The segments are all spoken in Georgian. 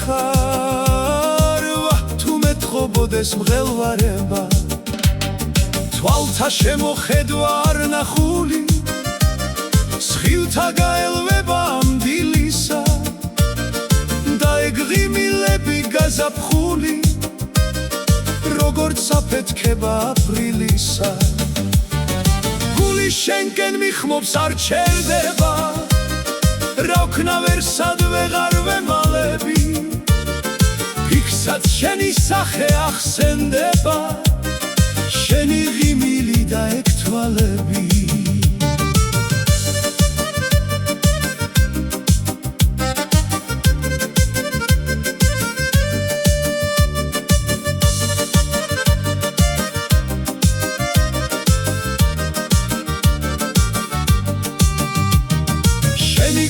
ხარ თუ მეტყობოდეს მღელვარება თვალთა შემოხედვა არ ნახული სხივთა გაელვება ამ დილისა და ეგრიმილები გაზაფხული როგორც აფეთქება აპრილისა გული შენკენ მიხმობს არ ჩერდება რა ვქნა ვერსად ვეღარ ვემალები ფიქსაც შენი სახე ახსენდება შენი ღიმილი და ეგ თვალები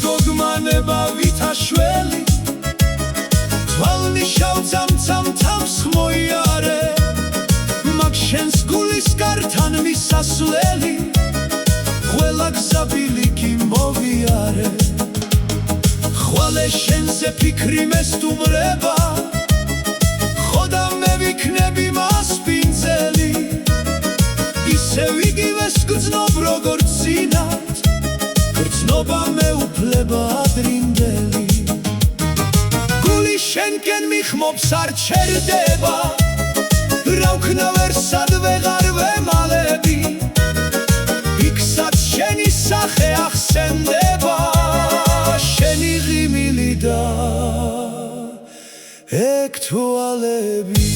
გოგმანება ვითაშველი თვალნიშავ წამწამთავს მოიარე მაგ შენს გულის გართან მისასვლელი ყველა გზაბილი კი მოვიარე ხვალე შენზე ფიქრი მესტუმრება ხოდა მე ვიქნები მასპინძელი ისევ იგივეს გრძნობ როგორც წინათ გრძნობა მეუფლება ადრინდელი გული შენკენ მიხმობს არ ჩერდება რა ვქნა ვერსად ვეღარ ვემალები იქსაც შენი სახე ახსენდება შენი ღიმილი და ეგ თვალები